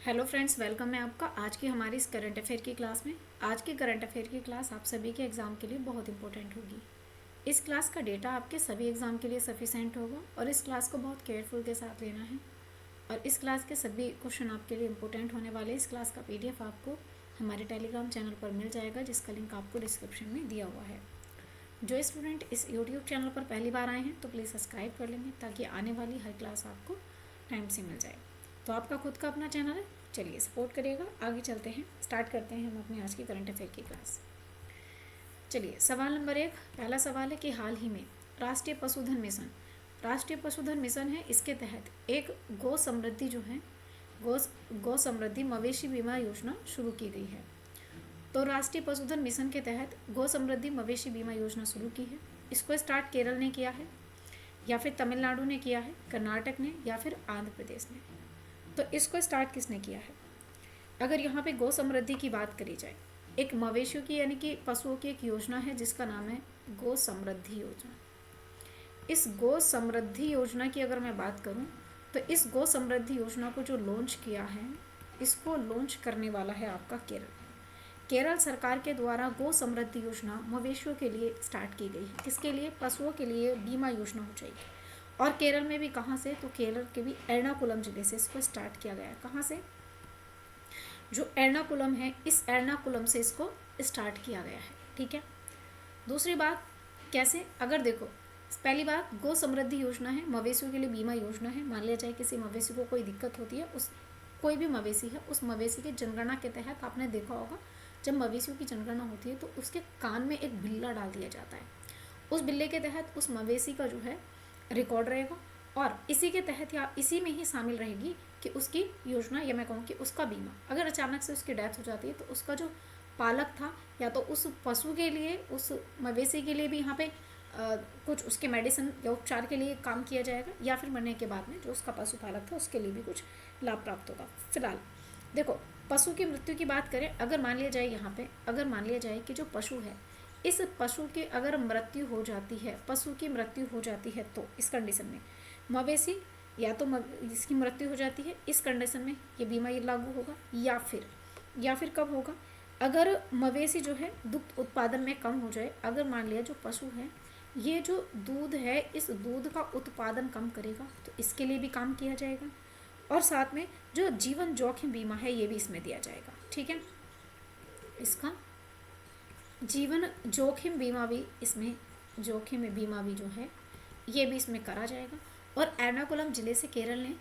Hello friends, welcome है आपका आज की हमारी इस करंट अफेयर की क्लास में। आज की करंट अफेयर की क्लास आप सभी के एग्ज़ाम के लिए बहुत इंपॉर्टेंट होगी। इस क्लास का डेटा आपके सभी एग्ज़ाम के लिए सफिशेंट होगा और इस क्लास को बहुत केयरफुल के साथ लेना है। और इस क्लास के सभी क्वेश्चन आपके लिए इंपॉर्टेंट होने वाले। इस क्लास का पीडीएफ आपको हमारे टेलीग्राम चैनल पर मिल जाएगा, जिसका लिंक आपको डिस्क्रिप्शन में दिया हुआ है। जो स्टूडेंट इस यूट्यूब चैनल पर पहली बार आए हैं तो प्लीज़ सब्सक्राइब कर लेंगे, ताकि आने वाली हर क्लास आपको टाइम से मिल जाए। तो आपका खुद का अपना चैनल है, चलिए सपोर्ट करिएगा। आगे चलते हैं, स्टार्ट करते हैं हम अपनी आज की करंट अफेयर की क्लास। चलिए, सवाल नंबर 1। पहला सवाल है कि हाल ही में राष्ट्रीय पशुधन मिशन है, इसके तहत एक गौ समृद्धि जो है गौ गौ समृद्धि मवेशी बीमा योजना शुरू की गई है। तो राष्ट्रीय पशुधन मिशन के तहत गौ समृद्धि मवेशी बीमा योजना शुरू की है। इसको स्टार्ट केरल ने किया है, या फिर तमिलनाडु ने किया है, कर्नाटक ने, या फिर आंध्र प्रदेश ने। तो इसको स्टार्ट किसने किया है? अगर यहाँ पे गौ समृद्धि की बात करी जाए, एक मवेशियों की यानी कि पशुओं की एक योजना है जिसका नाम है गौ समृद्धि योजना। इस गौ समृद्धि योजना की अगर मैं बात करूँ तो इस गौ समृद्धि योजना को जो लॉन्च किया है, इसको लॉन्च करने वाला है आपका केरल। केरल सरकार के द्वारा गौ समृद्धि योजना मवेशियों के लिए स्टार्ट की गई है। किसके लिए? पशुओं के लिए बीमा योजना हो जाएगी। और केरल में भी कहाँ से? तो केरल के भी एर्नाकुलम जिले से इसको स्टार्ट किया गया है। कहाँ से? जो एर्नाकुलम है, इस एर्नाकुलम से इसको स्टार्ट किया गया है। ठीक है। दूसरी बात, कैसे? अगर देखो, पहली बात, गौ समृद्धि योजना है, मवेशियों के लिए बीमा योजना है। मान लिया जाए किसी मवेशी को कोई दिक्कत होती है, उस कोई भी मवेशी है, उस मवेशी की जनगणना के तहत आपने देखा होगा, जब मवेशियों की जनगणना होती है तो उसके कान में एक बिल्ला डाल दिया जाता है। उस बिल्ले के तहत उस मवेशी का जो है रिकॉर्ड रहेगा, और इसी के तहत या इसी में ही शामिल रहेगी कि उसकी योजना, या मैं कहूँ कि उसका बीमा। अगर अचानक से उसकी डेथ हो जाती है तो उसका जो पालक था, या तो उस पशु के लिए, उस मवेशी के लिए भी यहाँ पे कुछ उसके मेडिसिन या उपचार के लिए काम किया जाएगा, या फिर मरने के बाद में जो उसका पशुपालक था उसके लिए भी कुछ लाभ प्राप्त होगा। फिलहाल देखो, पशु की मृत्यु की बात करें, अगर मान लिया जाए यहाँ पे, अगर मान लिया जाए कि जो पशु है, इस पशु की अगर मृत्यु हो जाती है, पशु की मृत्यु हो जाती है, तो इस कंडीशन में मवेशी या तो इसकी मृत्यु हो जाती है, इस कंडीशन में ये बीमा ये लागू होगा। या फिर कब होगा? अगर मवेशी जो है दुग्ध उत्पादन में कम हो जाए। अगर मान लिया जो पशु है, ये जो दूध है, इस दूध का उत्पादन कम करेगा, तो इसके लिए भी काम किया जाएगा। और साथ में जो जीवन जोखिम बीमा है, ये भी इसमें दिया जाएगा। ठीक है, इसका जीवन जोखिम बीमा भी इसमें, जोखिम बीमा भी जो है ये भी इसमें करा जाएगा। और एर्नाकुलम जिले से केरल ने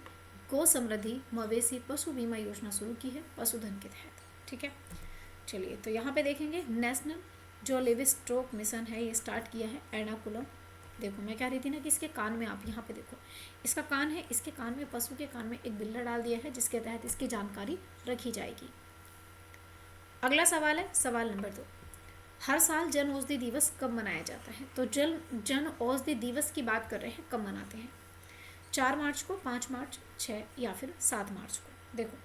गौ समृद्धि मवेशी पशु बीमा योजना शुरू की है पशुधन के तहत। ठीक है। चलिए, तो यहाँ पे देखेंगे नेशनल जो लिव स्टॉक मिशन है, ये स्टार्ट किया है एर्नाकुलम। देखो, मैं कह रही थी ना कि इसके कान में, आप यहाँ पे देखो, इसका कान है, इसके कान में, पशु के कान में एक बिल्ला डाल दिया है, जिसके तहत इसकी जानकारी रखी जाएगी। अगला सवाल है सवाल नंबर 2। हर साल जन औषधि दिवस कब मनाया जाता है? तो जन औषधि दिवस की बात कर रहे हैं, कब मनाते हैं? 4 मार्च को, 5 मार्च, 6 या फिर 7 मार्च को। देखो,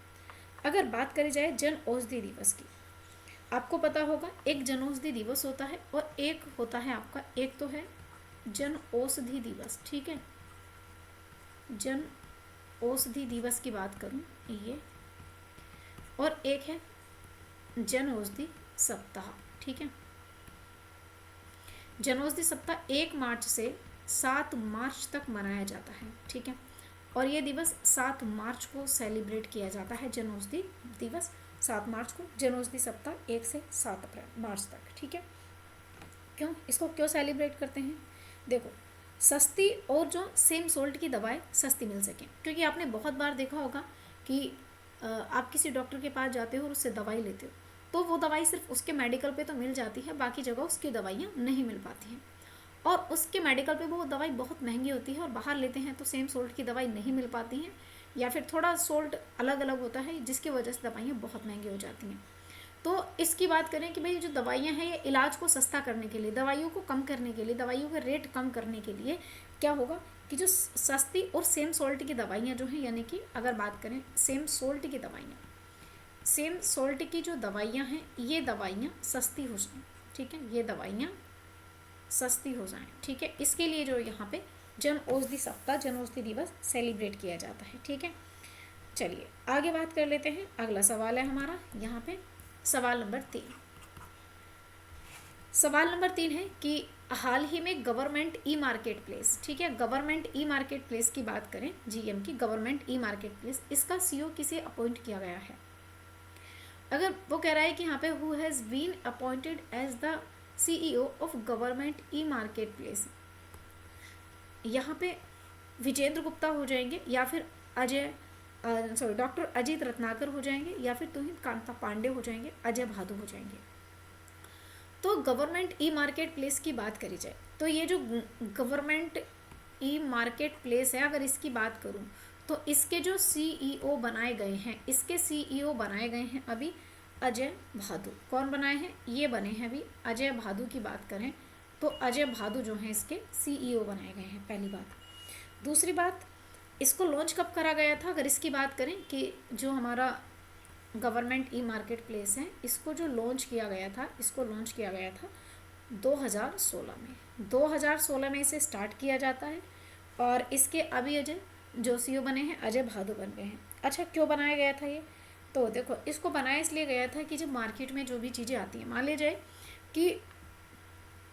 अगर बात करी जाए जन औषधि दिवस की, आपको पता होगा एक जन औषधि दिवस होता है और एक होता है आपका, एक तो है जन औषधि दिवस। ठीक है, जन औषधि दिवस की बात करूं ये, और एक है जन औषधि सप्ताह। ठीक है, जन औषधि सप्ताह 1 मार्च से 7 मार्च तक मनाया जाता है। ठीक है, और ये दिवस 7 मार्च को सेलिब्रेट किया जाता है। जन औषधि दिवस 7 मार्च को, जन औषधि सप्ताह 1 से 7 मार्च तक। ठीक है, क्यों इसको क्यों सेलिब्रेट करते हैं? देखो, सस्ती और जो सेम सोल्ट की दवाएं सस्ती मिल सकें, क्योंकि आपने बहुत बार देखा होगा कि आप किसी डॉक्टर के पास जाते हो और उससे दवाई लेते हो, तो वो दवाई सिर्फ उसके मेडिकल पे तो मिल जाती है, बाकी जगह उसकी दवाइयाँ नहीं मिल पाती हैं, और उसके मेडिकल पे वो दवाई बहुत महंगी होती है, और बाहर लेते हैं तो सेम सोल्ट की दवाई नहीं मिल पाती हैं, या फिर थोड़ा सोल्ट अलग अलग होता है, जिसकी वजह से दवाइयाँ बहुत महंगी हो जाती हैं। तो इसकी बात करें कि भाई जो दवाइयाँ हैं, ये इलाज को सस्ता करने के लिए, दवाइयों को कम करने के लिए, दवाइयों का रेट कम करने के लिए क्या होगा कि जो सस्ती और सेम सोल्ट की दवाइयाँ जो हैं, यानी कि अगर बात करें सेम सोल्ट की दवाइयाँ, सेम सोल्ट की जो दवाइयाँ हैं, ये दवाइयाँ सस्ती हो जाएं। ठीक है, ये दवाइयाँ सस्ती हो जाएं। ठीक है, इसके लिए जो यहाँ पे जन औषधि सप्ताह, जन औषधि दिवस सेलिब्रेट किया जाता है। ठीक है, चलिए आगे बात कर लेते हैं। अगला सवाल है हमारा यहाँ पे सवाल नंबर 3। सवाल नंबर 3 है कि हाल ही में गवर्नमेंट ई मार्केट प्लेस, ठीक है, गवर्नमेंट ई मार्केट प्लेस की बात करें, जीएम की गवर्नमेंट ई मार्केट प्लेस, इसका सीईओ किसे अपॉइंट किया गया है। अगर वो कह रहा है कि यहाँ पे who has been appointed as the CEO of government e marketplace, यहाँ पे विजेंद्र गुप्ता हो जाएंगे या फिर डॉक्टर अजीत रत्नाकर हो जाएंगे या फिर तुहिन कांता पांडे हो जाएंगे, अजय भादु हो जाएंगे। तो गवर्नमेंट ई मार्केट प्लेस की बात करी जाए तो ये जो गवर्नमेंट ई मार्केट प्लेस है, अगर इसकी बात करूं तो इसके जो सीईओ बनाए गए हैं, इसके सीईओ बनाए गए हैं अभी अजय भादु। कौन बनाए हैं? ये बने हैं अभी अजय भादु की बात करें तो अजय भादु जो हैं इसके सीईओ बनाए गए हैं, पहली बात। दूसरी बात, इसको लॉन्च कब करा गया था, अगर इसकी बात करें कि जो हमारा गवर्नमेंट ई मार्केट प्लेस है, इसको जो लॉन्च किया गया था, इसको लॉन्च किया गया था 2016 में। 2016 में इसे स्टार्ट किया जाता है और इसके अभी अजय जो सीईओ बने हैं अजय भादु बन गए हैं। अच्छा, क्यों बनाया गया था ये? तो देखो, इसको बनाया इसलिए गया था कि जब मार्केट में जो भी चीज़ें आती हैं, मान लीजिए कि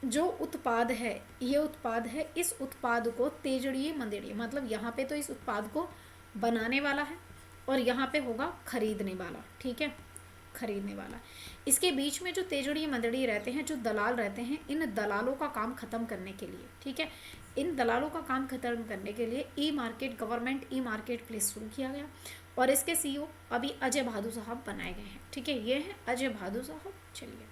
जो उत्पाद है, ये उत्पाद है, इस उत्पाद को तेजड़िए मंदेड़िए, मतलब यहाँ पे तो इस उत्पाद को बनाने वाला है और यहाँ पे होगा खरीदने वाला, ठीक है, खरीदने वाला। इसके बीच में जो तेजड़िए मंदड़िए रहते हैं, जो दलाल रहते हैं, इन दलालों का काम खत्म करने के लिए, ठीक है, इन दलालों का काम खत्म करने के लिए ई market, government e market place शुरू किया गया और इसके सीईओ अभी अजय भादु साहब बनाए गए हैं, ठीक है, ये है अजय भादु साहब। चलिए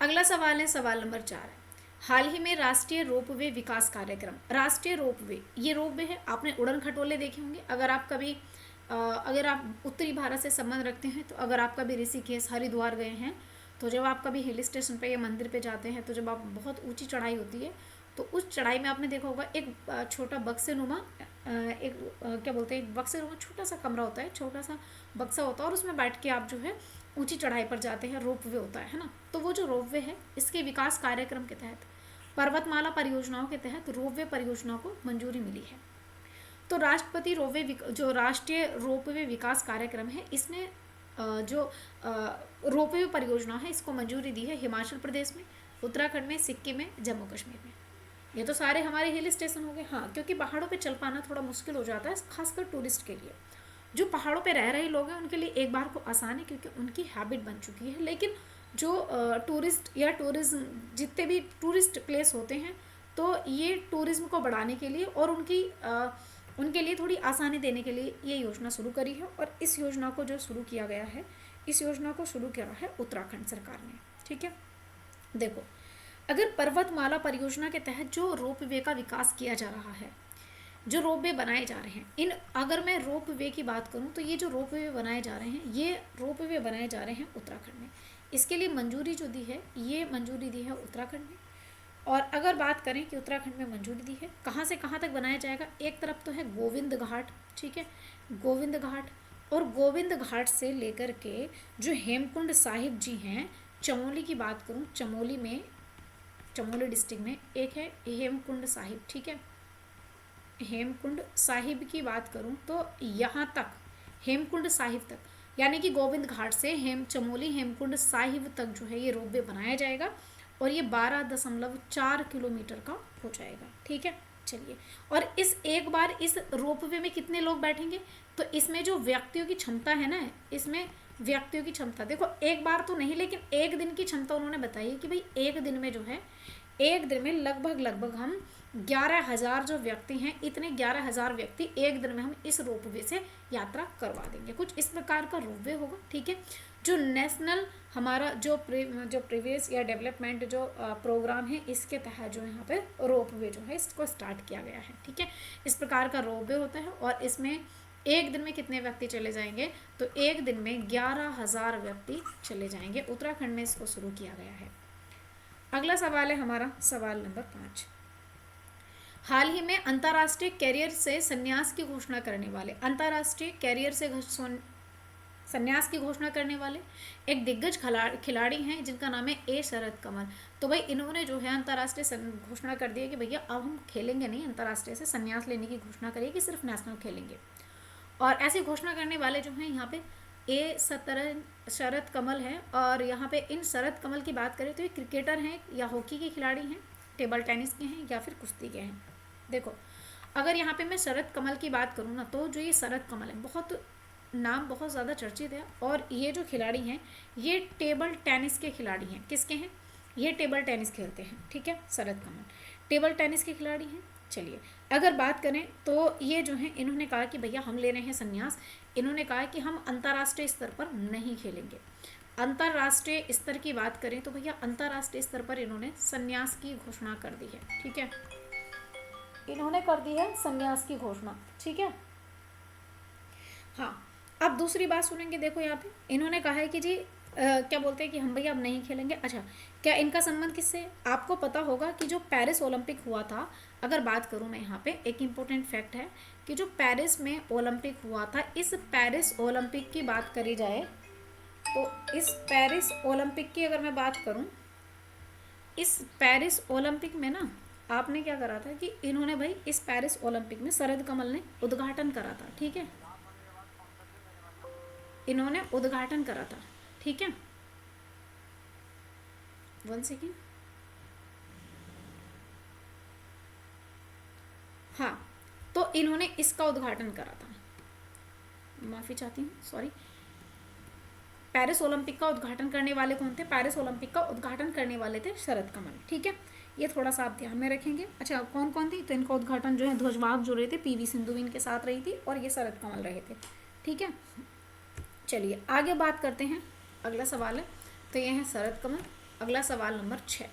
अगला सवाल है सवाल नंबर 4 है, हाल ही में राष्ट्रीय रोपवे विकास कार्यक्रम, राष्ट्रीय रोपवे, ये रोपवे है, आपने उड़न खटोले देखे होंगे। अगर आप कभी अगर आप उत्तरी भारत से संबंध रखते हैं, तो अगर आप कभी ऋषिकेश, हरिद्वार गए हैं, तो जब आप कभी हिल स्टेशन पे या मंदिर पे जाते हैं, तो जब आप बहुत ऊंची चढ़ाई होती है, तो उस चढ़ाई में आपने देखा होगा एक छोटा बक्सेनुमा, एक क्या बोलते हैं, एक बक्सेनुमा छोटा सा कमरा होता है, छोटा सा बक्सा होता है और उसमें बैठ के आप जो है ऊंची चढ़ाई पर जाते हैं, रोपवे होता है ना। तो वो जो रोपवे है, इसके विकास कार्यक्रम के तहत, पर्वतमाला परियोजनाओं के तहत रोपवे परियोजना को मंजूरी मिली है। तो राष्ट्रपति जो राष्ट्रीय रोपवे विकास कार्यक्रम है, इसने जो रोपवे परियोजना है, इसको मंजूरी दी है हिमाचल प्रदेश में, उत्तराखंड में, सिक्किम में, जम्मू कश्मीर में। ये तो सारे हमारे हिल स्टेशन हो गए। हाँ, क्योंकि पहाड़ों पे चल पाना थोड़ा मुश्किल हो जाता है, खासकर टूरिस्ट के लिए। जो पहाड़ों पे रह रहे लोग हैं उनके लिए एक बार को आसान है, क्योंकि उनकी हैबिट बन चुकी है। लेकिन जो टूरिस्ट या टूरिज्म, जितने भी टूरिस्ट प्लेस होते हैं, तो ये टूरिज्म को बढ़ाने के लिए और उनके लिए थोड़ी आसानी देने के लिए ये योजना शुरू करी है। और इस योजना को जो शुरू किया गया है, इस योजना को शुरू किया है उत्तराखंड सरकार ने, ठीक है। देखो, अगर पर्वतमाला परियोजना के तहत जो रोपवे का विकास किया जा रहा है, जो रोपवे बनाए जा रहे हैं, अगर मैं रोपवे की बात करूं तो ये जो रोपवे बनाए जा रहे हैं, ये रोपवे बनाए जा रहे हैं उत्तराखंड में। इसके लिए मंजूरी जो दी है, ये मंजूरी दी है उत्तराखंड में। और अगर बात करें कि उत्तराखंड में मंजूरी दी है, कहाँ से कहाँ तक बनाया जाएगा, एक तरफ तो है गोविंद घाट, ठीक है, गोविंद घाट, और गोविंद घाट से लेकर के जो हेमकुंड साहिब जी हैं, चमोली की बात करूं, चमोली में, चमोली डिस्ट्रिक्ट में एक है हेमकुंड साहिब, ठीक है, हेमकुंड साहिब की बात करूं तो यहाँ तक, हेमकुंड साहिब तक, यानी कि गोविंद घाट से चमोली हेमकुंड साहिब तक जो है ये रोपवे बनाया जाएगा और ये 12.4 किलोमीटर का हो जाएगा, ठीक है। चलिए, और इस एक बार इस रोपवे में कितने लोग बैठेंगे, तो इसमें जो व्यक्तियों की क्षमता है ना, इसमें व्यक्तियों की क्षमता, देखो एक बार तो नहीं, लेकिन एक दिन की क्षमता उन्होंने बताई है कि भाई एक दिन में जो है, एक दिन में लगभग हम 11,000 जो व्यक्ति हैं, इतने 11,000 व्यक्ति एक दिन में हम इस रोपवे से यात्रा करवा देंगे। कुछ इस प्रकार का रोपवे होगा, ठीक है। जो नेशनल हमारा जो प्रीवियस या डेवलपमेंट जो प्रोग्राम है, इसके तहत जो यहाँ पे रोपवे जो है इसको स्टार्ट किया गया है, ठीक है। इस प्रकार का रोपवे होता है और इसमें एक दिन में कितने व्यक्ति चले जाएंगे, तो एक दिन में 11,000 व्यक्ति चले जाएंगे। उत्तराखंड में इसको शुरू किया गया है। अगला सवाल है हमारा सवाल नंबर 5, हाल ही में अंतर्राष्ट्रीय कैरियर से संन्यास की घोषणा करने वाले, अंतर्राष्ट्रीय कैरियर से संन्यास की घोषणा करने वाले एक दिग्गज खिलाड़ी हैं जिनका नाम है ए शरद कमल। तो भाई इन्होंने जो है अंतर्राष्ट्रीय घोषणा कर दी है कि भैया अब हम खेलेंगे नहीं, अंतर्राष्ट्रीय से संन्यास लेने की घोषणा करिए कि सिर्फ नेशनल खेलेंगे। और ऐसी घोषणा करने वाले जो हैं यहाँ पे ए शरद कमल है। और यहाँ पे इन शरद कमल की बात करें तो ये क्रिकेटर हैं या हॉकी के खिलाड़ी हैं, टेबल टेनिस के हैं या फिर कुश्ती के हैं। देखो अगर यहाँ पे मैं शरद कमल की बात करूँ ना, तो जो ये शरद कमल है बहुत नाम बहुत ज़्यादा चर्चित है। और ये जो खिलाड़ी हैं ये टेबल टेनिस के खिलाड़ी हैं। किसके हैं? ये टेबल टेनिस खेलते हैं, ठीक है। शरद कमल टेबल टेनिस के खिलाड़ी हैं। चलिए अगर बात करें तो ये जो हैं इन्होंने कहा कि भैया हम ले रहे हैं संन्यास। इन्होंने कहा कि हम अंतर्राष्ट्रीय स्तर पर नहीं खेलेंगे। अंतर्राष्ट्रीय स्तर की बात करें तो भैया अंतर्राष्ट्रीय स्तर पर इन्होंने संन्यास की घोषणा कर दी है, ठीक है। इन्होंने कर दी है संन्यास की घोषणा, ठीक है। हाँ, अब दूसरी बात सुनेंगे। देखो यहाँ पे इन्होंने कहा है कि जी क्या बोलते हैं कि हम भैया अब नहीं खेलेंगे। अच्छा, क्या इनका संबंध किससे? आपको पता होगा कि जो पेरिस ओलंपिक हुआ था, अगर बात करूँ मैं यहाँ पे एक इम्पोर्टेंट फैक्ट है कि जो पेरिस में ओलंपिक हुआ था, इस पेरिस ओलंपिक की बात करी जाए तो इस पेरिस ओलंपिक की अगर मैं बात करूँ, इस पेरिस ओलंपिक में ना आपने क्या करा था कि इन्होंने भाई इस पेरिस ओलंपिक में शरद कमल ने उद्घाटन करा था, ठीक है। इन्होंने उद्घाटन करा था, ठीक है। 1 सेकेंड। हाँ, तो इन्होंने इसका उद्घाटन करा था, माफ़ी चाहती हूँ, सॉरी। पेरिस ओलंपिक का उद्घाटन करने वाले कौन थे? पेरिस ओलंपिक का उद्घाटन करने वाले थे शरद कमल, ठीक है। ये थोड़ा सा आप ध्यान में रखेंगे। अच्छा, कौन कौन थी? तो इनका उद्घाटन जो है ध्वजवाहक जो रहे थे पीवी सिंधु भी इनके साथ रही थी और ये शरद कमल रहे थे, ठीक है। चलिए आगे बात करते हैं। अगला सवाल है, तो ये है शरद कमल। अगला सवाल नंबर 6।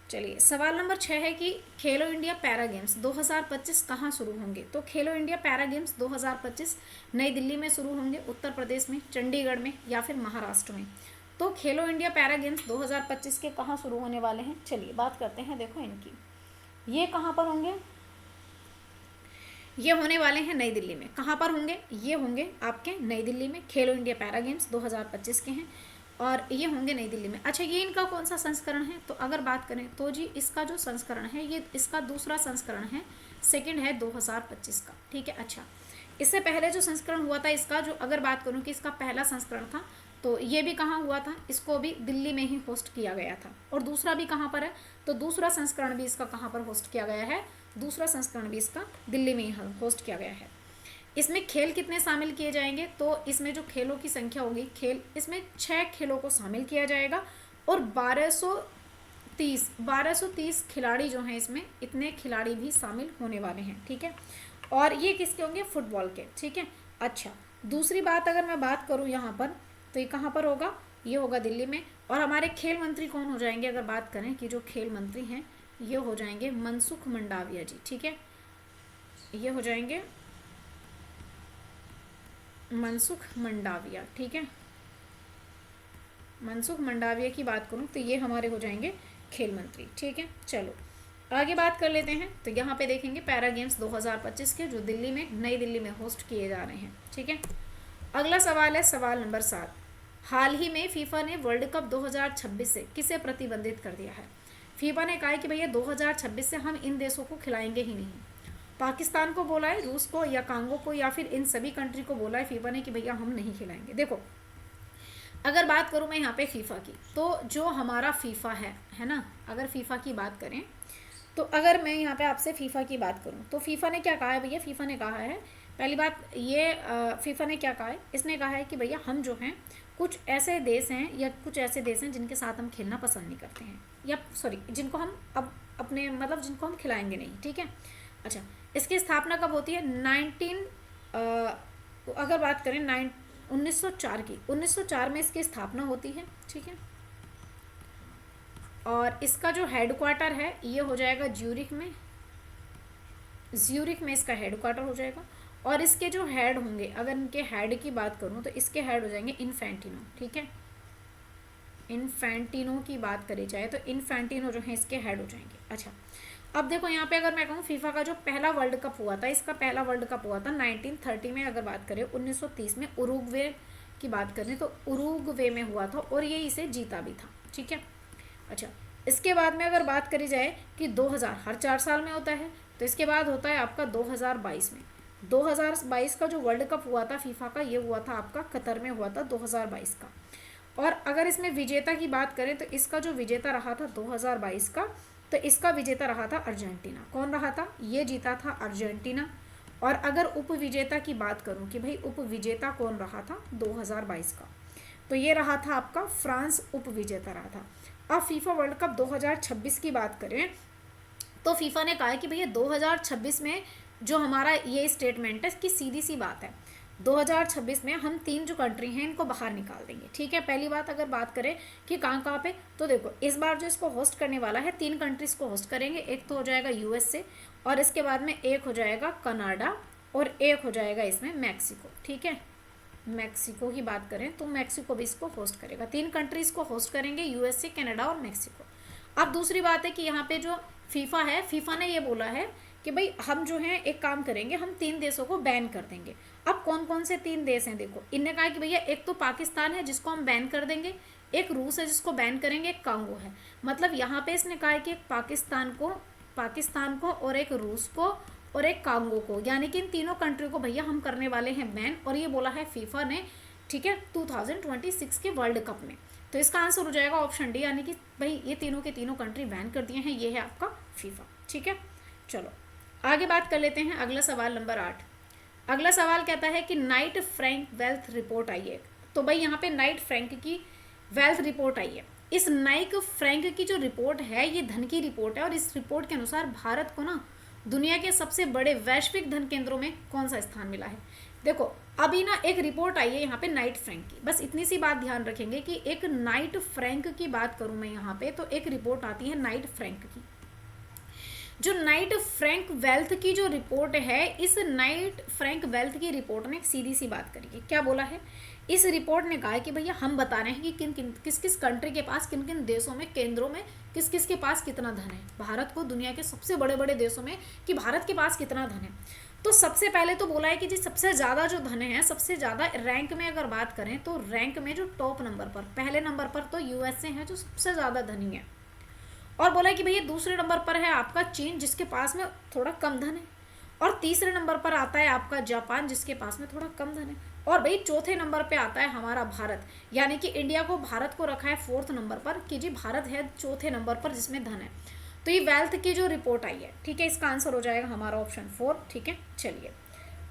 चलिए सवाल नंबर 6 है कि खेलो इंडिया पैरा गेम्स 2025 कहाँ शुरू होंगे? तो खेलो इंडिया पैरा गेम्स 2025 नई दिल्ली में शुरू होंगे, उत्तर प्रदेश में, चंडीगढ़ में या फिर महाराष्ट्र में। तो खेलो इंडिया पैरा गेम्स 2025 के कहाँ शुरू होने वाले हैं? चलिए बात करते हैं। देखो इनकी ये कहाँ पर होंगे? ये होने वाले हैं नई दिल्ली में। कहाँ पर होंगे? ये होंगे आपके नई दिल्ली में। खेलो इंडिया पैरा गेम्स 2025 के हैं और ये होंगे नई दिल्ली में। अच्छा, ये इनका कौन सा संस्करण है? तो अगर बात करें तो जी इसका जो संस्करण है ये इसका दूसरा संस्करण है, सेकंड है 2025 का, ठीक है। अच्छा, इससे पहले जो संस्करण हुआ था इसका, जो अगर बात करूँ कि इसका पहला संस्करण था तो ये भी कहाँ हुआ था? इसको भी दिल्ली में ही होस्ट किया गया था। और दूसरा भी कहाँ पर है? तो दूसरा संस्करण भी इसका कहाँ पर होस्ट किया गया है? दूसरा संस्करण भी इसका दिल्ली में ही होस्ट किया गया है। इसमें खेल कितने शामिल किए जाएंगे? तो इसमें जो खेलों की संख्या होगी, खेल इसमें 6 खेलों को शामिल किया जाएगा और 1230 खिलाड़ी जो हैं इसमें, इतने खिलाड़ी भी शामिल होने वाले हैं, ठीक है। और ये किसके होंगे? फुटबॉल के, ठीक है। अच्छा, दूसरी बात अगर मैं बात करूँ यहाँ पर, तो ये कहाँ पर होगा? ये होगा दिल्ली में। और हमारे खेल मंत्री कौन हो जाएंगे? अगर बात करें कि जो खेल मंत्री हैं ये हो जाएंगे मनसुख मंडाविया जी, ठीक है। ये हो जाएंगे मनसुख मंडाविया, ठीक है। मनसुख मंडाविया की बात करूं तो ये हमारे हो जाएंगे खेल मंत्री, ठीक है। चलो आगे बात कर लेते हैं। तो यहाँ पे देखेंगे पैरा गेम्स 2025 के जो दिल्ली में, नई दिल्ली में होस्ट किए जा रहे हैं, ठीक है। अगला सवाल है सवाल नंबर 7। हाल ही में फीफा ने वर्ल्ड कप 2026 से किसे प्रतिबंधित कर दिया है? फीफा ने कहा है कि भैया 2026 से हम इन देशों को खिलाएंगे ही नहीं। पाकिस्तान को बोला है, रूस को या कांगो को या फिर इन सभी कंट्री को बोला है फीफा ने कि भैया हम नहीं खिलाएंगे। देखो अगर बात करूँ मैं यहाँ पे फीफा की, तो जो हमारा फीफा है ना, अगर फीफा की बात करें तो अगर मैं यहाँ पे आपसे फीफा की बात करूँ तो फीफा ने क्या कहा है भैया? फीफा ने कहा है, पहली बात ये फीफा ने क्या कहा है? इसने कहा है कि भैया हम जो हैं कुछ ऐसे देश हैं या कुछ ऐसे देश हैं जिनके साथ हम खेलना पसंद नहीं करते हैं, या सॉरी जिनको हम अब अपने मतलब जिनको हम खिलाएंगे नहीं, ठीक है। अच्छा, इसकी स्थापना कब होती है? अगर बात करें 1904 की, 1904 में इसकी स्थापना होती है, ठीक है। और इसका जो हेडक्वार्टर है ये हो जाएगा ज्यूरिख में, ज्यूरिख में इसका हेडक्वार्टर हो जाएगा। और इसके जो हेड होंगे, अगर इनके हेड की बात करूँ तो इसके हेड हो जाएंगे इन्फेंटिनो, ठीक है। इन्फेंटिनो की बात करी जाए तो इन्फेंटिनो जो है इसके हेड हो जाएंगे। अच्छा, अब देखो यहाँ पे अगर मैं कहूँ फीफा का जो पहला वर्ल्ड कप हुआ था, इसका पहला वर्ल्ड कप हुआ था 1930 में। अगर बात करें 1930 में उरुग्वे की बात करें तो उरुग्वे में हुआ था और ये इसे जीता भी था, ठीक है। अच्छा, इसके बाद में अगर बात करी जाए कि 2000 हर 4 साल में होता है, तो इसके बाद होता है आपका 2022 में। 2022 का जो वर्ल्ड कप हुआ था फीफा का, ये हुआ था आपका कतर में हुआ था 2022 का। और अगर इसमें विजेता की बात करें तो इसका जो विजेता रहा था 2022 का, तो इसका विजेता रहा था अर्जेंटीना। कौन रहा था? ये जीता था अर्जेंटीना। और अगर उप विजेता की बात करूं कि भाई उप विजेता कौन रहा था 2022 का, तो ये रहा था आपका फ्रांस उप विजेता रहा था। अब फीफा वर्ल्ड कप 2026 की बात करें तो फीफा ने कहा है कि भैया 2026 में जो हमारा ये स्टेटमेंट है कि सीधी सी बात है, 2026 में हम 3 जो कंट्री हैं इनको बाहर निकाल देंगे। ठीक है, पहली बात अगर बात करें कि कहाँ कहाँ पे, तो देखो इस बार जो इसको होस्ट करने वाला है 3 कंट्रीज को होस्ट करेंगे। एक तो हो जाएगा यूएसए, और इसके बाद में एक हो जाएगा कनाडा, और एक हो जाएगा इसमें मैक्सिको। ठीक है, मैक्सिको की बात करें तो मैक्सिको भी इसको होस्ट करेगा। 3 कंट्रीज को होस्ट करेंगे, यूएसए, कनाडा और मैक्सिको। अब दूसरी बात है कि यहाँ पे जो फीफा है, फीफा ने ये बोला है कि भाई हम जो है एक काम करेंगे, हम 3 देशों को बैन कर देंगे। अब कौन कौन से 3 देश हैं? देखो इनने कहा कि भैया एक तो पाकिस्तान है जिसको हम बैन कर देंगे, एक रूस है जिसको बैन करेंगे, एक कांगो है। मतलब यहाँ पे इसने कहा है कि एक पाकिस्तान को और एक रूस को और एक कांगो को, यानी कि इन तीनों कंट्री को भैया हम करने वाले हैं बैन। और ये बोला है फीफा ने, ठीक है, 2026 के वर्ल्ड कप में। तो इसका आंसर हो जाएगा ऑप्शन डी, यानी कि भाई ये तीनों के तीनों कंट्री बैन कर दिए हैं। ये है आपका फीफा। ठीक है, चलो आगे बात कर लेते हैं। अगला सवाल नंबर 8। अगला सवाल कहता है कि नाइट फ्रैंक वेल्थ रिपोर्ट आई है। तो भाई यहाँ पे नाइट फ्रैंक की वेल्थ रिपोर्ट आई है। इस नाइट फ्रैंक की जो रिपोर्ट है ये धन की रिपोर्ट है, और इस रिपोर्ट के अनुसार भारत को ना दुनिया के सबसे बड़े वैश्विक धन केंद्रों में कौन सा स्थान मिला है। देखो अभी ना एक रिपोर्ट आई है यहाँ पे नाइट फ्रैंक की, बस इतनी सी बात ध्यान रखेंगे कि एक नाइट फ्रैंक की बात करूँ मैं यहाँ पे, तो एक रिपोर्ट आती है नाइट फ्रैंक की। जो नाइट फ्रैंक वेल्थ की जो रिपोर्ट है, इस नाइट फ्रैंक वेल्थ की रिपोर्ट ने एक सीधी सी बात करी है। क्या बोला है? इस रिपोर्ट ने कहा है कि भैया हम बता रहे हैं कि किस किस कंट्री के पास, किन किन देशों में, केंद्रों में किस किस के पास कितना धन है। भारत को दुनिया के सबसे बड़े बड़े देशों में कि भारत के पास कितना धन है। तो सबसे पहले तो बोला है कि जी सबसे ज़्यादा जो धन है, सबसे ज़्यादा रैंक में अगर बात करें तो रैंक में जो टॉप नंबर पर, पहले नंबर पर तो यूएसए है जो सबसे ज़्यादा धनी है। और बोला कि भैया दूसरे नंबर पर है आपका चीन जिसके पास में थोड़ा कम धन है, और तीसरे नंबर पर आता है आपका जापान जिसके पास में थोड़ा कम धन है, और भाई चौथे नंबर पे आता है हमारा भारत, यानी कि इंडिया को, भारत को रखा है 4th नंबर पर कि जी भारत है चौथे नंबर पर जिसमें धन है। तो ये वेल्थ की जो रिपोर्ट आई है, ठीक है, इसका आंसर हो जाएगा हमारा ऑप्शन 4। ठीक है, चलिए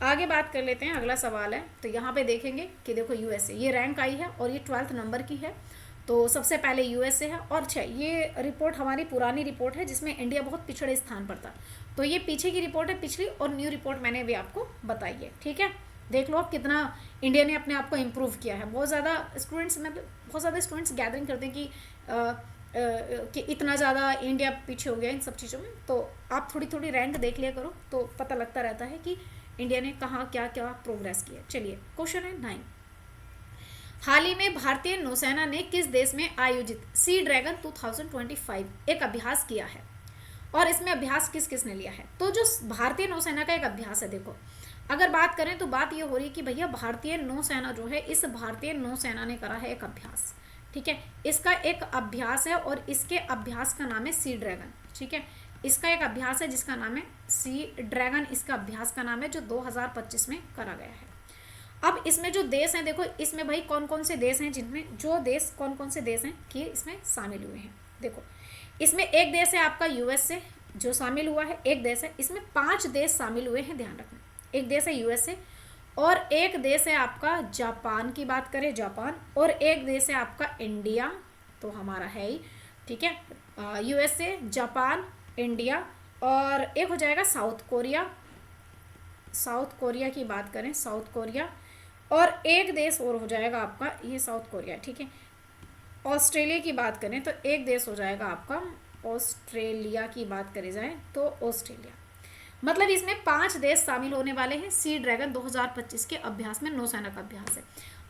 आगे बात कर लेते हैं। अगला सवाल है, तो यहाँ पे देखेंगे कि देखो यूएसए ये रैंक आई है और ये 12th नंबर की है, तो सबसे पहले यूएसए है। और अच्छा, ये रिपोर्ट हमारी पुरानी रिपोर्ट है जिसमें इंडिया बहुत पिछड़े स्थान पर था, तो ये पीछे की रिपोर्ट है, पिछली और न्यू रिपोर्ट मैंने भी आपको बताई है। ठीक है, देख लो कितना इंडिया ने अपने आप को इम्प्रूव किया है। बहुत ज़्यादा स्टूडेंट्स गैदरिंग करते हैं कि इतना ज़्यादा इंडिया पीछे हो गया इन सब चीज़ों में, तो आप थोड़ी थोड़ी रैंक देख लिया करो तो पता लगता रहता है कि इंडिया ने कहाँ क्या क्या प्रोग्रेस किया। चलिए क्वेश्चन है 9। हाल ही में भारतीय नौसेना ने किस देश में आयोजित सी ड्रैगन 2025 एक अभ्यास किया है, और इसमें अभ्यास किस किस ने लिया है? तो जो भारतीय नौसेना का एक अभ्यास है, देखो अगर बात करें तो बात ये हो रही है कि भैया भारतीय नौसेना जो है, इस भारतीय नौसेना ने करा है एक अभ्यास। ठीक है, इसका एक अभ्यास है और इसके अभ्यास का नाम है सी ड्रैगन। ठीक है, इसका एक अभ्यास है जिसका नाम है सी ड्रैगन, इसका अभ्यास का नाम है, जो 2025 में करा गया है। अब इसमें जो देश हैं, देखो इसमें भाई कौन कौन से देश हैं, जिनमें जो देश कौन कौन से देश हैं कि इसमें शामिल हुए हैं। देखो इसमें एक देश है आपका यूएसए जो शामिल हुआ है, एक देश है, इसमें 5 देश शामिल हुए हैं, ध्यान रखना। एक देश है यूएसए, और एक देश है आपका जापान की बात करें जापान, और एक देश है आपका इंडिया, तो हमारा है ही। ठीक है, यूएसए, जापान, इंडिया, और एक हो जाएगा साउथ कोरिया। साउथ कोरिया की बात करें, साउथ कोरिया, और एक देश और हो जाएगा आपका, ये साउथ कोरिया। ठीक है, ऑस्ट्रेलिया की बात करें तो एक देश हो जाएगा आपका ऑस्ट्रेलिया की बात करी जाए तो ऑस्ट्रेलिया। मतलब इसमें 5 देश शामिल होने वाले हैं सी ड्रैगन 2025 के अभ्यास में, नौसेना का अभ्यास है।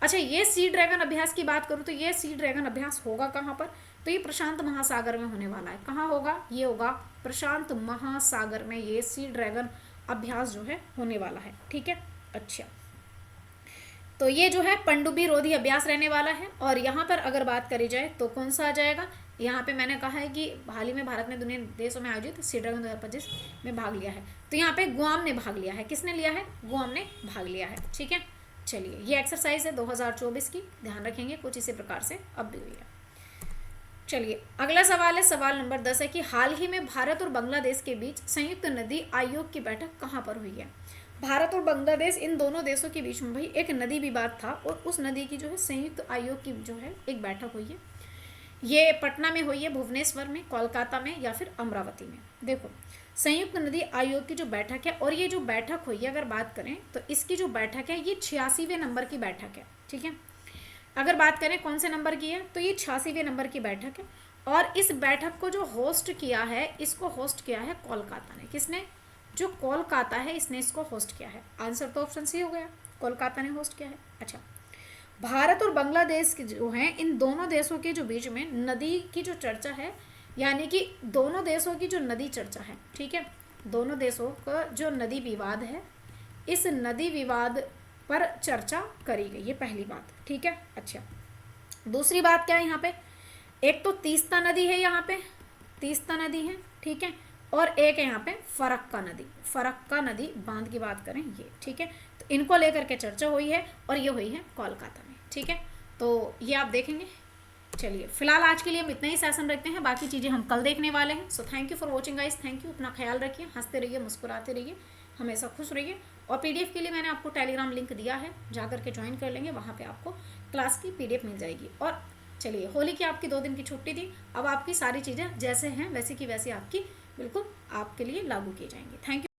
अच्छा, ये सी ड्रैगन अभ्यास की बात करूँ तो ये सी ड्रैगन अभ्यास होगा कहाँ पर? तो ये प्रशांत महासागर में होने वाला है। कहाँ होगा? ये होगा प्रशांत महासागर में, ये सी ड्रैगन अभ्यास जो है होने वाला है। ठीक है, अच्छा, तो ये जो है पनडुब्बी रोधी अभ्यास रहने वाला है। और यहाँ पर अगर बात करी जाए तो कौन सा आ जाएगा? यहाँ पे मैंने कहा है कि हाल ही में भारत ने दुनिया देशों में आयोजित सी ड्रैगन 2025 में भाग लिया है, तो यहाँ पे गुआम ने भाग लिया है। किसने लिया है? गुआम ने भाग लिया है। ठीक है, चलिए ये एक्सरसाइज है 2024 की, ध्यान रखेंगे, कुछ इसी प्रकार से अब भी हुई है। चलिए अगला सवाल है, सवाल नंबर 10 है कि हाल ही में भारत और बांग्लादेश के बीच संयुक्त नदी आयोग की बैठक कहाँ पर हुई है? भारत और बांग्लादेश इन दोनों देशों के बीच में भाई एक नदी विवाद था और उस नदी की जो है संयुक्त आयोग की जो है एक बैठक हुई है। ये पटना में हुई है, भुवनेश्वर में, कोलकाता में या फिर अमरावती में। देखो संयुक्त नदी आयोग की जो बैठक है, और ये जो बैठक हुई है अगर बात करें तो इसकी जो बैठक है ये 86वें नंबर की बैठक है। ठीक है, अगर बात करें कौन से नंबर की है तो ये 86वें नंबर की बैठक है। और इस बैठक को जो होस्ट किया है, इसको होस्ट किया है कोलकाता ने। किसने? जो कोलकाता है इसने इसको होस्ट किया है। आंसर तो ऑप्शन सी हो गया, कोलकाता ने होस्ट किया है। अच्छा, भारत और बांग्लादेश जो हैं इन दोनों देशों के जो बीच में नदी की जो चर्चा है, यानी कि दोनों देशों की जो नदी चर्चा है, ठीक है, दोनों देशों का जो नदी विवाद है, इस नदी विवाद पर चर्चा करी गई, ये पहली बात। ठीक है, अच्छा दूसरी बात क्या है यहाँ पे? एक तो तीस्ता नदी है, यहाँ पे तीस्ता नदी है, ठीक है, और एक है यहाँ पे फरक्का नदी। फरक्का नदी बांध की बात करें ये, ठीक है, तो इनको लेकर के चर्चा हुई है और ये हुई है कोलकाता में। ठीक है, तो ये आप देखेंगे। चलिए फिलहाल आज के लिए हम इतना ही सेशन रखते हैं, बाकी चीज़ें हम कल देखने वाले हैं। So thank you for watching guys, thank you. अपना ख्याल रखिए, हंसते रहिए, मुस्कुराते रहिए, हमेशा खुश रहिए। और पीडीएफ के लिए मैंने आपको टेलीग्राम लिंक दिया है, जा करके ज्वाइन कर लेंगे, वहाँ पे आपको क्लास की पीडीएफ मिल जाएगी। और चलिए होली की आपकी 2 दिन की छुट्टी थी, अब आपकी सारी चीज़ें जैसे हैं वैसे की वैसी आपकी बिल्कुल आपके लिए लागू की जाएंगी। Thank you.